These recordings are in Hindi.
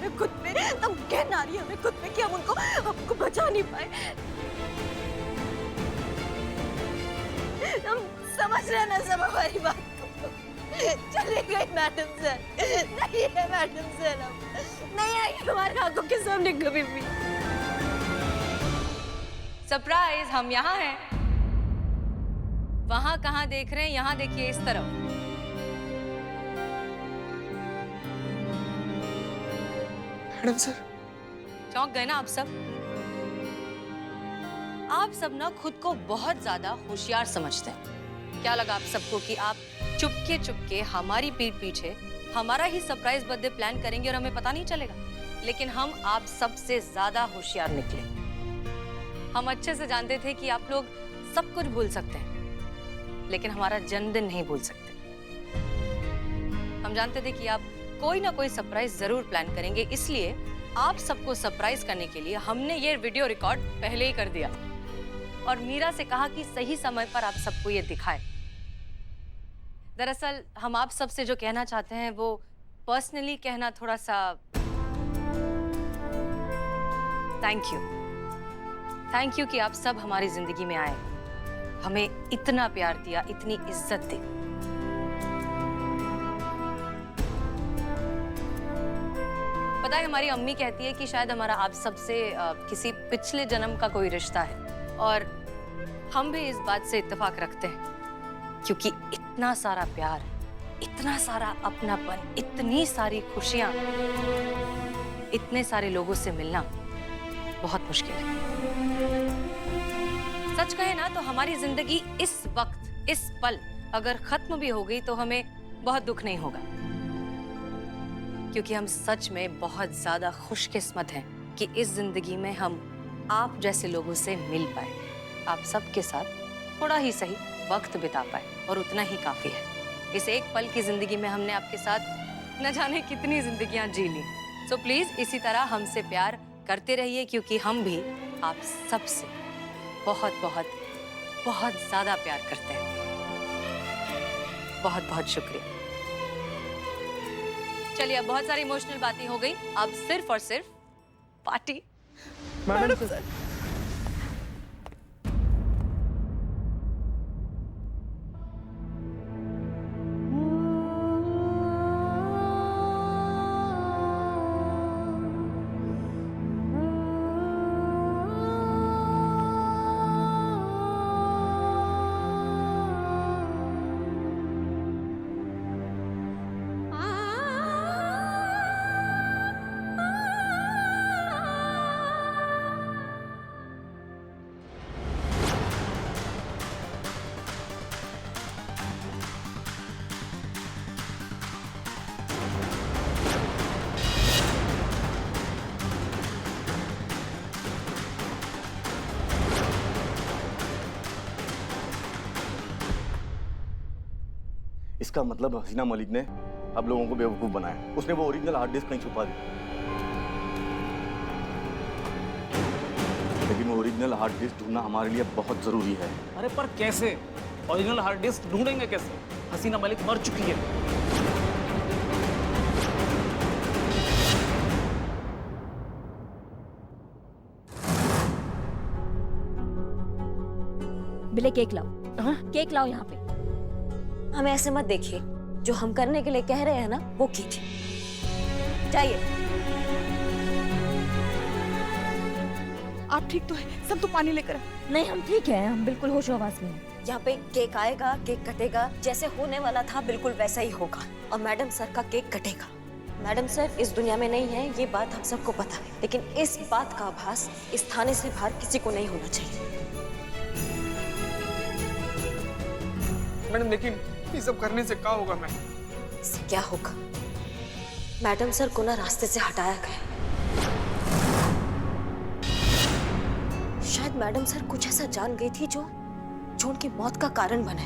हमें खुद पे, तब कहना आ रही है हमें खुद पे कि हम हमको बचा नहीं पाए। हम समझ रहे हैं ना सब हमारी बात को। चले गए मैडम सर, नहीं है मैडम सर, हम नहीं आएंगे हमारे आंखों के सामने कभी भी। सरप्राइज, हम यहाँ हैं। वहां कहाँ देख रहे हैं, यहाँ देखिए इस तरफ। मैडम सर, चौंक गए ना आप सब? आप सब ना खुद को बहुत ज्यादा होशियार समझते हैं। क्या लगा आप सबको कि आप चुपके चुपके हमारी पीठ पीछे हमारा ही सरप्राइज बर्थडे प्लान करेंगे और हमें पता नहीं चलेगा? लेकिन हम आप सबसे ज्यादा होशियार निकले। हम अच्छे से जानते थे कि आप लोग सब कुछ भूल सकते हैं, लेकिन हमारा जन्मदिन नहीं भूल सकते। हम जानते थे कि आप कोई ना कोई सरप्राइज जरूर प्लान करेंगे, इसलिए आप सबको सरप्राइज करने के लिए हमने ये वीडियो रिकॉर्ड पहले ही कर दिया और मीरा से कहा कि सही समय पर आप सबको ये दिखाए। दरअसल हम आप सबसे जो कहना चाहते हैं वो पर्सनली कहना थोड़ा सा थैंक यू कि आप सब हमारी जिंदगी में आए, हमें इतना प्यार दिया, इतनी इज्जत दी। पता है, हमारी अम्मी कहती है कि शायद हमारा आप सबसे किसी पिछले जन्म का कोई रिश्ता है और हम भी इस बात से इत्तेफाक रखते हैं, क्योंकि इतना सारा प्यार, इतना सारा अपनापन, इतनी सारी खुशियां, इतने सारे लोगों से मिलना बहुत मुश्किल है। सच कहे ना तो हमारी जिंदगी इस वक्त, इस पल अगर खत्म भी हो गई तो हमें बहुत दुख नहीं होगा, क्योंकि हम सच में बहुत ज्यादा खुशकिस्मत हैं कि इस जिंदगी में हम आप जैसे लोगों से मिल पाए, आप सबके साथ थोड़ा ही सही वक्त बिता पाए, और उतना ही काफी है। इस एक पल की जिंदगी में हमने आपके साथ न जाने कितनी जिंदगियां जी ली। सो प्लीज इसी तरह हमसे प्यार करते रहिए, क्योंकि हम भी आप सबसे बहुत बहुत बहुत ज्यादा प्यार करते हैं। बहुत बहुत शुक्रिया। चलिए, अब बहुत सारी इमोशनल बातें हो गई, अब सिर्फ और सिर्फ पार्टी। मैडम सर, इसका मतलब हसीना मलिक ने अब लोगों को बेवकूफ बनाया। उसने वो ओरिजिनल हार्ड डिस्क कहीं छुपा दी, लेकिन वो ओरिजिनल हार्ड डिस्क ढूंढना हमारे लिए बहुत जरूरी है। अरे पर कैसे? ओरिजिनल हार्ड डिस्क ढूंढेंगे कैसे? हसीना मलिक मर चुकी है। बिले केक लाओ। हाँ, केक लाओ यहाँ पे। हमें ऐसे मत देखिए, जो हम करने के लिए कह रहे हैं ना वो कीजिए। जाइए। आप ठीक तो है? सब तो पानी लेकर नहीं, हम ठीक हैं, हम बिल्कुल होश हवास में हैं। यहाँ पे केक आएगा, केक कटेगा, जैसे होने वाला था बिल्कुल वैसा ही होगा, और मैडम सर का केक कटेगा। मैडम सर इस दुनिया में नहीं है, ये बात हम सबको पता है, लेकिन इस बात का आभास इस थाने से बाहर किसी को नहीं होना चाहिए। मैडम लेकिन ये सब करने से क्या होगा? मैडम इससे क्या होगा? मैडम सर को ना रास्ते से हटाया गया। शायद मैडम सर कुछ ऐसा जान गई थी जो उनकी मौत का कारण बने।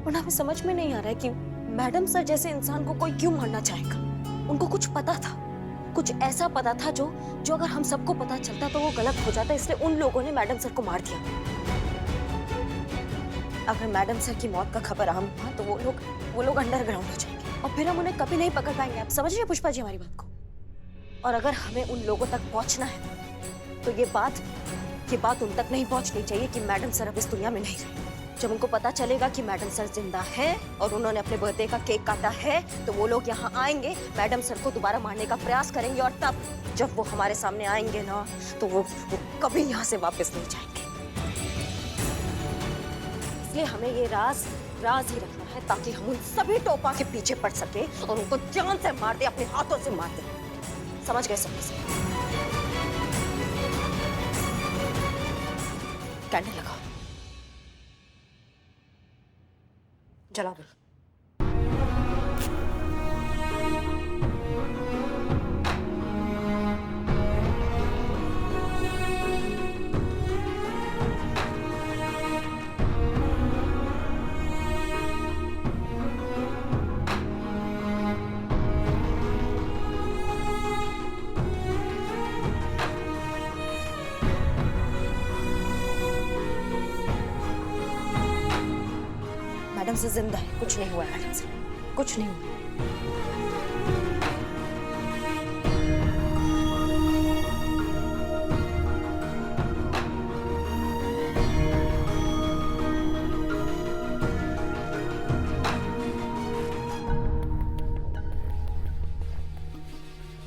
और हमें समझ में नहीं आ रहा है कि मैडम सर जैसे इंसान को कोई क्यों मारना चाहेगा। उनको कुछ पता था, कुछ ऐसा पता था जो अगर हम सबको पता चलता तो वो गलत हो जाता, इसलिए उन लोगों ने मैडम सर को मार दिया। अगर मैडम सर की मौत का खबर आम हुआ तो वो लोग अंडरग्राउंड हो जाएंगे। और फिर हम उन्हें कभी नहीं पकड़ पाएंगे। आप समझ रहे हैं पुष्पा जी हमारी बात को? और अगर हमें उन लोगों तक पहुंचना है तो ये बात उन तक नहीं पहुंचनी चाहिए कि मैडम सर अब इस दुनिया में नहीं रहे। जब उनको पता चलेगा कि मैडम सर जिंदा है और उन्होंने अपने बर्थडे का केक काटा है तो वो लोग यहाँ आएंगे, मैडम सर को दोबारा मारने का प्रयास करेंगे और तब जब वो हमारे सामने आएंगे ना तो वो कभी यहाँ से वापस नहीं जाएंगे। इसलिए हमें ये राज ही रखना है ताकि हम उन सभी टोपा के पीछे पड़ सके और उनको जान से मार दे, अपने हाथों से मार दे। समझ गए सब? कैंडल लगाओ, जलाओ। मैडम से जिंदा है, कुछ नहीं हुआ मैडम से, कुछ नहीं हुआ।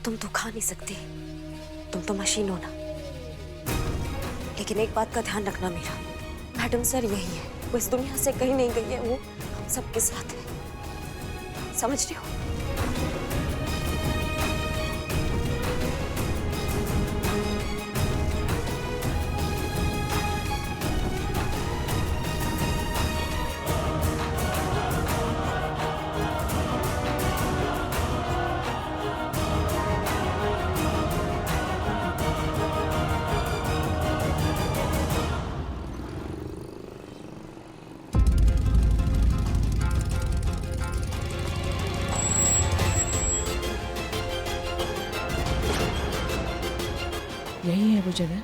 तुम तो खा नहीं सकती, तुम तो मशीन हो ना। लेकिन एक बात का ध्यान रखना मेरा, मैडम सर यही है, वो इस दुनिया से कहीं नहीं गई है, वो हम सबके साथ है। समझ रही हो? यही है वो जगह।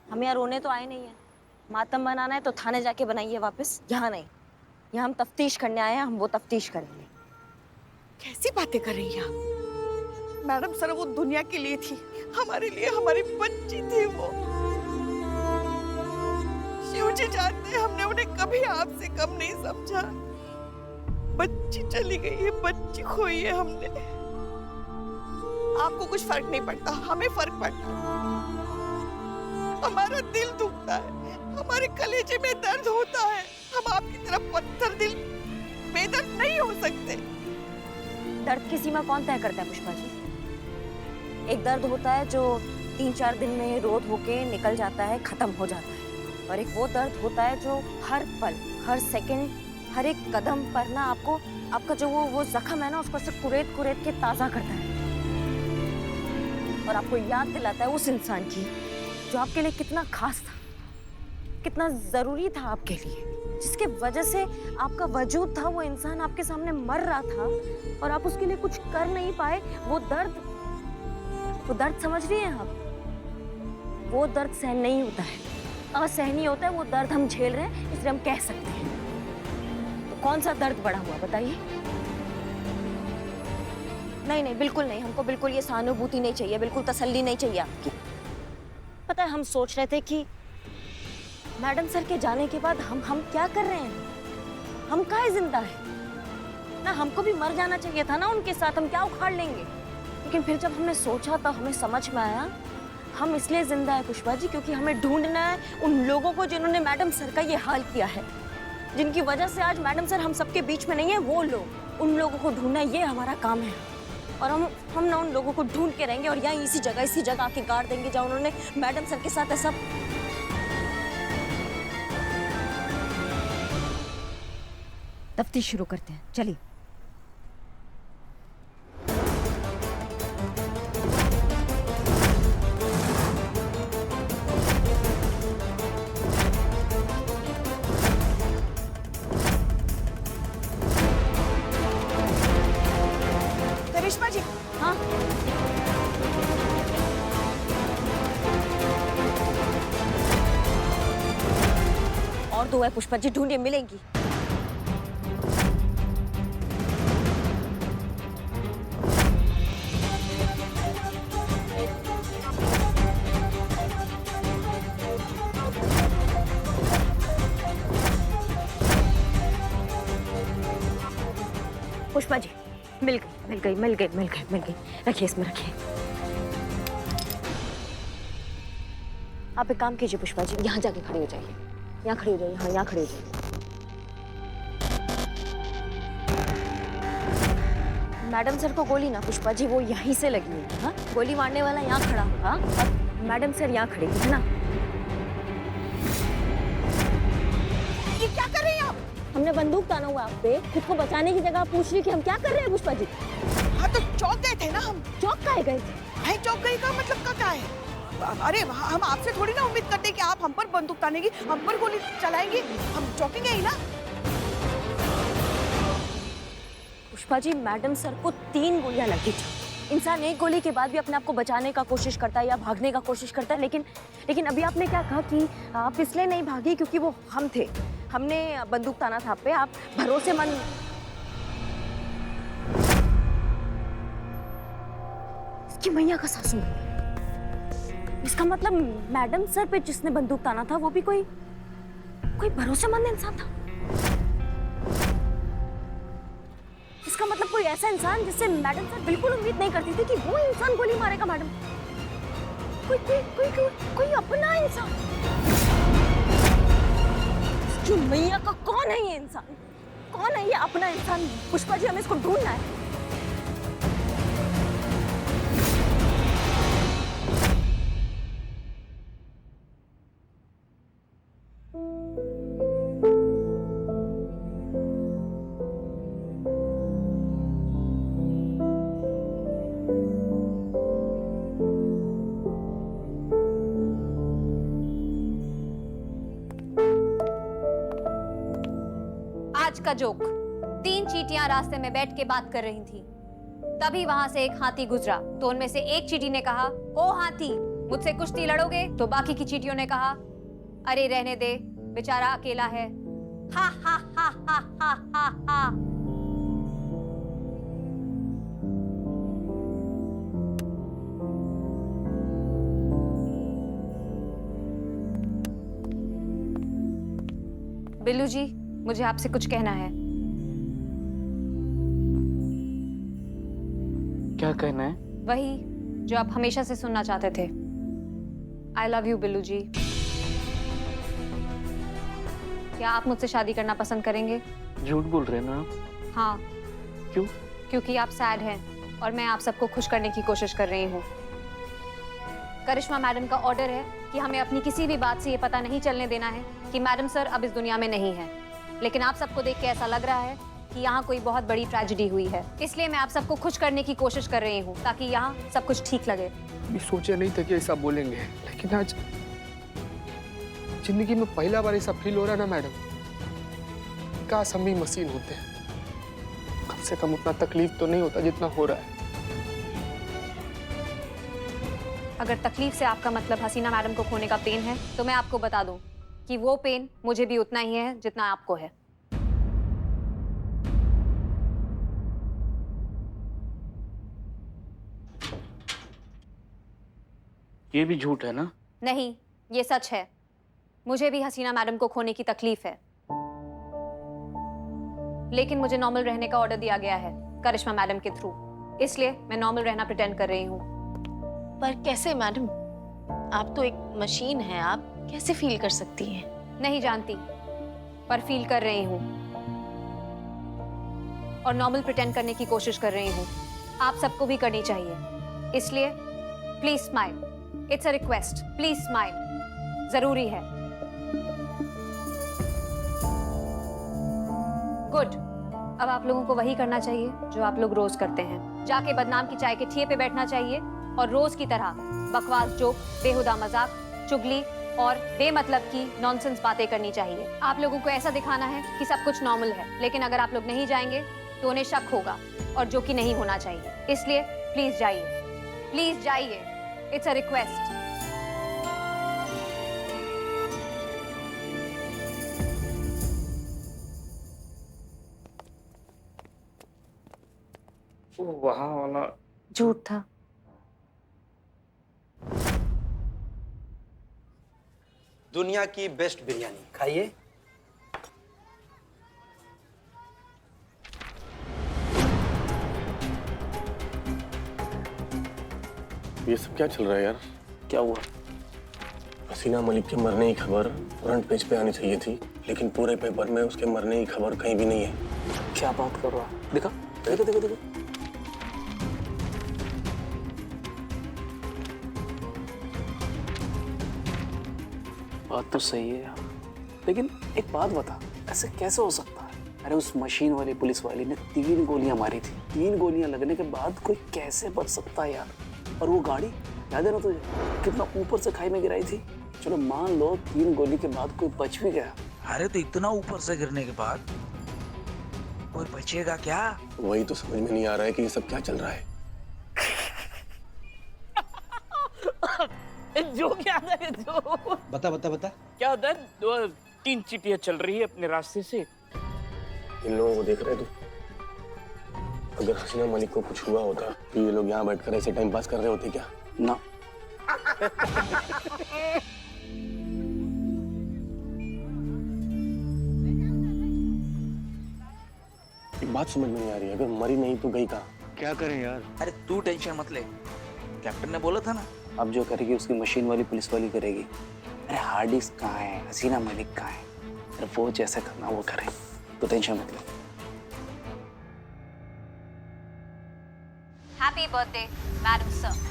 हम यहाँ रोने तो आए नहीं है, मातम बनाना है तो थाने जाके बनाइए वापस, यहाँ नहीं। यहाँ हम तफ्तीश करने आए हैं, हम वो तफ्तीश करेंगे। कैसी बातें कर रही हैं आप? मैडम सर वो दुनिया के लिए थी, हमारे लिए हमारी बच्ची थी वो। शिव जी जानते हैं हमने उन्हें कभी आपसे कम नहीं समझा। बच्ची चली गई है, बच्ची खोई है हमने। आपको कुछ फर्क नहीं पड़ता, हमें फर्क पड़ता है। हमारा दिल दुखता है, हमारे कलेजे में दर्द होता है। हम आपकी तरफ पत्थर दिल बेदर्द नहीं हो सकते। दर्द की सीमा कौन तय करता है पुष्पा जी? एक दर्द होता है जो 3-4 दिन में रोध होके निकल जाता है, खत्म हो जाता है, और एक वो दर्द होता है जो हर पल, हर सेकंड, हर एक कदम पर ना आपका जो वो जख्म है ना उसको सिर्फ कुरेद के ताज़ा करता है और आपको याद दिलाता है उस इंसान की जो आपके लिए कितना खास था, कितना जरूरी था आपके लिए, जिसके वजह से आपका वजूद था। वो इंसान आपके सामने मर रहा था और आप उसके लिए कुछ कर नहीं पाए। वो दर्द समझ रही हैं आप? वो दर्द सहन नहीं होता है, असहनीय होता है। वो दर्द हम झेल रहे हैं, इसलिए हम कह सकते हैं। तो कौन सा दर्द बढ़ा हुआ बताइए? नहीं, बिल्कुल नहीं। हमको बिल्कुल ये सहानुभूति नहीं चाहिए, बिल्कुल तसल्ली नहीं चाहिए आपकी। पता है हम सोच रहे थे कि मैडम सर के जाने के बाद हम क्या कर रहे हैं? हम काहे जिंदा है ना? हमको भी मर जाना चाहिए था ना उनके साथ, हम क्या उखाड़ लेंगे? लेकिन फिर जब हमने सोचा तो हमें समझ में आया हम इसलिए जिंदा है पुष्पा जी क्योंकि हमें ढूंढना है उन लोगों को जिन्होंने मैडम सर का ये हाल किया है, जिनकी वजह से आज मैडम सर हम सबके बीच में नहीं है। वो लोग, उन लोगों को ढूंढना, ये हमारा काम है। और हम ना उन लोगों को ढूंढ के रहेंगे और यहाँ इसी जगह आके गाड़ देंगे जहाँ उन्होंने मैडम सर के साथ ऐसा। तफ्तीश शुरू करते हैं, चलिए। करिश्मा जी, हाँ, और दो है पुष्पा जी, ढूंढिए, मिलेंगी। पुष्पा जी, मिल गई, मिल गई, मिल गई, मिल गई, मिल गई। रखिए, इसमें रखिए। आप एक काम कीजिए पुष्पा जी, यहाँ जाके खड़ी हो जाइए, यहाँ खड़ी हो जाइए, हाँ यहाँ खड़ी हो जाइए। मैडम सर को गोली ना पुष्पा जी, वो यहीं से लगी हुई है। हाँ, गोली मारने वाला यहाँ खड़ा होगा और मैडम सर यहाँ खड़े है ना। ये क्या कर रही हैं आप? हमने बंदूक ताना हुआ आप पे, खुद को बचाने की जगह आप पूछ रही कि हम क्या कर रहे हैं पुष्पा जी। हाँ तो चौंक गए थे ना हम। चौक काहे गए थे? है चौंक गई का मतलब का क्या है? अरे हम आपसे थोड़ी ना उम्मीद करते कि आप हम पर बंदूक तानेगी, हम पर गोली चलाएंगी, हम चौंकेंगे ही ना। पुष्पा जी, मैडम सर को 3 गोलियां लगी थी। इंसान एक गोली के बाद भी अपने आप को बचाने का कोशिश करता है या भागने का कोशिश करता है, लेकिन अभी आपने क्या कहा कि आप इसलिए नहीं भागी क्योंकि वो हम थे, हमने बंदूक ताना था आप पे, आप भरोसेमंद। इसकी मैया का सासू, इसका मतलब मैडम सर पे जिसने बंदूक ताना था वो भी कोई भरोसेमंद इंसान था। इसका मतलब कोई ऐसा इंसान जिससे मैडम सर बिल्कुल उम्मीद नहीं करती थी कि वो इंसान गोली मारेगा मैडम। कोई अपना इंसान। इसकी मैया का कौन है ये इंसान? कौन है ये अपना इंसान? पुष्पा जी, हमें इसको ढूंढना है। आज का जोक। 3 चींटियां रास्ते में बैठ के बात कर रही थी। तभी वहां से एक हाथी गुजरा तो उनमें से एक चींटी ने कहा, ओ हाथी, मुझसे कुश्ती लड़ोगे? तो बाकी की चींटियों ने कहा, अरे रहने दे, बेचारा अकेला है। हा हा हा हा हा हा हा। बिल्लू जी, मुझे आपसे कुछ कहना है। क्या कहना है? वही जो आप हमेशा से सुनना चाहते थे। आई लव यू बिल्लू जी। क्या आप मुझसे शादी करना पसंद करेंगे? झूठ बोल रहे हैं ना आप? हाँ। क्यों? क्योंकि आप सैड हैं और मैं आप सबको खुश करने की कोशिश कर रही हूँ। करिश्मा मैडम का ऑर्डर है कि हमें अपनी किसी भी बात से ये पता नहीं चलने देना है कि मैडम सर अब इस दुनिया में नहीं है। लेकिन आप सबको देख के ऐसा लग रहा है कि यहाँ कोई बहुत बड़ी ट्रेजेडी हुई है, इसलिए मैं आप सबको खुश करने की कोशिश कर रही हूँ ताकि यहाँ सब कुछ ठीक लगे। मैं सोचा नहीं था कि ऐसा बोलेंगे, लेकिन आज जिंदगी में पहला बार ऐसा फील हो रहा ना मैडम। काश हम भी मशीन होते हैं, कम से कम उतना तकलीफ तो नहीं होता जितना हो रहा है। अगर तकलीफ से आपका मतलब हसीना मैडम को खोने का पेन है, तो मैं आपको बता दूं कि वो पेन मुझे भी उतना ही है जितना आपको है। ये भी झूठ है ना? नहीं, ये सच है। मुझे भी हसीना मैडम को खोने की तकलीफ है, लेकिन मुझे नॉर्मल रहने का ऑर्डर दिया गया है करिश्मा मैडम के थ्रू, इसलिए मैं नॉर्मल रहना प्रिटेंड कर रही हूँ। पर कैसे मैडम? आप तो एक मशीन हैं, आप कैसे फील कर सकती हैं? नहीं जानती, पर फील कर रही हूँ और नॉर्मल प्रिटेंड करने की कोशिश कर रही हूँ। आप सबको भी करनी चाहिए, इसलिए please smile. It's a request, please smile, जरूरी है। गुड, अब आप लोगों को वही करना चाहिए जो आप लोग रोज करते हैं। जाके बदनाम की चाय के ठिए पे बैठना चाहिए और रोज की तरह बकवास जोक, बेहुदा मजाक, चुगली और बेमतलब की नॉनसेंस बातें करनी चाहिए। आप लोगों को ऐसा दिखाना है कि सब कुछ नॉर्मल है, लेकिन अगर आप लोग नहीं जाएंगे तो उन्हें शक होगा और जो कि नहीं होना चाहिए। इसलिए प्लीज जाइए, प्लीज जाइए। It's a request. वो वहाँ वाला झूठ था। दुनिया की बेस्ट बिरयानी खाइए। ये सब क्या चल रहा है यार? क्या हुआ? हसीना मलिक के मरने की खबर फ्रंट पेज पे आनी चाहिए थी, लेकिन पूरे पेपर में उसके मरने की खबर कहीं भी नहीं है। क्या बात कर रहा है? देखा? देखो देखो देखो। बात तो सही है यार, लेकिन एक बात बता, ऐसे कैसे हो सकता है? अरे उस मशीन वाली पुलिस वाली ने 3 गोलियां मारी थी। 3 गोलियां लगने के बाद कोई कैसे बच सकता है यार? और वो गाड़ी याद है ना तुझे, कितना ऊपर से खाई में गिराई थी। चलो मान लो 3 गोली के बाद कोई बच भी गया। अरे तो इतना ऊपर से गिरने के बाद कोई बचेगा क्या? वही तो समझ में नहीं आ रहा है कि ये सब क्या चल रहा है। जो क्या है जो? बता बता बता। क्या होता है? 2-3 चिटियां चल रही है अपने रास्ते से। इन लोगों को देख रहे तू? अगर हसीना मलिक को कुछ हुआ होता तो ये लोग यहाँ बैठकर ऐसे टाइम पास कर रहे होते क्या? ना। एक बात समझ में नहीं आ रही है, अगर मरी नहीं तो गई कहाँ? क्या करें यार? अरे तू टेंशन मत ले, कैप्टन ने बोला था ना। अब जो करेगी उसकी मशीन वाली पुलिस वाली करेगी। अरे हार्ड डिस्क कहाँ है? हसीना मलिक कहाँ है? अरे वो जैसे करना वो करे, तो टेंशन मत ले। Happy birthday madam sir.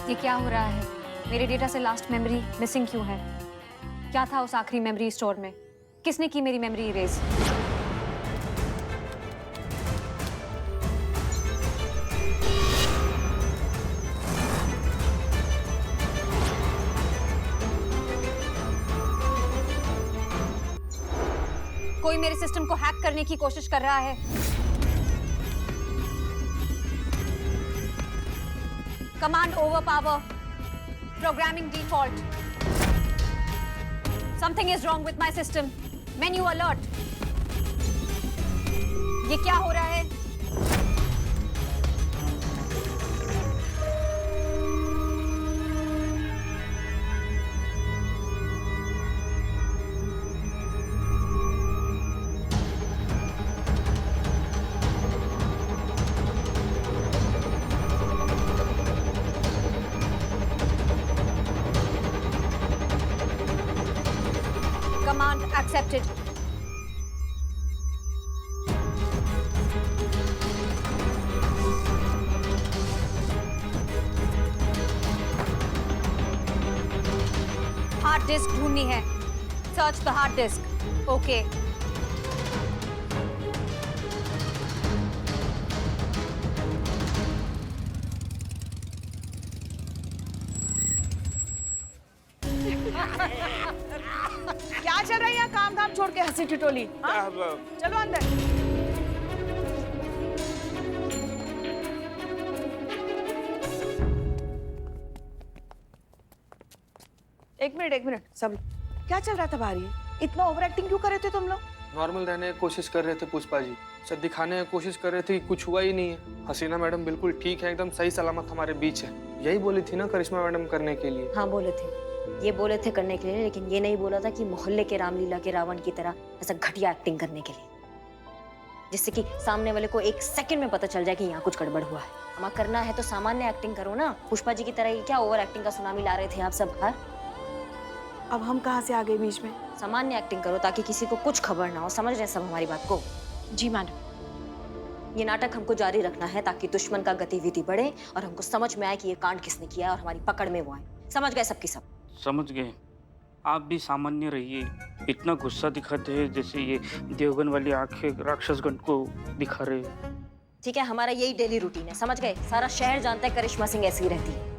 ये क्या हो रहा है? मेरे डेटा से लास्ट मेमोरी मिसिंग क्यों है? क्या था उस आखिरी मेमोरी स्टोर में? किसने की मेरी मेमोरी इरेज? कोई मेरे सिस्टम को हैक करने की कोशिश कर रहा है। Command overpower, programming default. Something is wrong with my system. Menu alert. ये क्या हो रहा है? Command accepted. हार्ड डिस्क ढूंढनी है। Search the hard disk. Okay. क्या चल रहा है यहाँ? काम धाम छोड़ के हंसी ठिठोली। हाँ? चलो अंदर। एक मिनट सब क्या चल रहा था बाहर? ये इतना ओवर एक्टिंग क्यों कर रहे थे तुम लोग? नॉर्मल रहने की कोशिश कर रहे थे पुष्पा जी, सब दिखाने की कोशिश कर रहे थे कि कुछ हुआ ही नहीं है। हसीना मैडम बिल्कुल ठीक है, एकदम सही सलामत हमारे बीच है। यही बोली थी ना करिश्मा मैडम करने के लिए। हाँ बोले थे, ये बोले थे करने के लिए, लेकिन ये नहीं बोला था कि मोहल्ले के रामलीला के रावण की तरह ऐसा घटिया एक्टिंग करने के लिए, जिससे कि सामने वाले को 1 सेकंड में पता चल जाए कि यहाँ कुछ गड़बड़ हुआ है। हमें करना है तो सामान्य एक्टिंग करो ना। पुष्पा जी की तरह ये क्या ओवर एक्टिंग का सुनामी ला रहे थे आप सब बाहर? अब हम कहाँ से आ गए बीच में? सामान्य एक्टिंग करो ताकि किसी को कुछ खबर ना हो। समझ रहे सब हमारी बात को? जी मैडम। ये नाटक हमको जारी रखना है ताकि दुश्मन का गतिविधि बढ़े और हमको समझ में आए कि ये कांड किसने किया और हमारी पकड़ में वो आए। समझ गए सबकी सब? समझ गए। आप भी सामान्य रहिए। इतना गुस्सा दिखाते हैं जैसे ये देवगन वाली आंखें राक्षसगण को दिखा रहे हैं। ठीक है, हमारा यही डेली रूटीन है, समझ गए? सारा शहर जानता है करिश्मा सिंह ऐसी रहती है।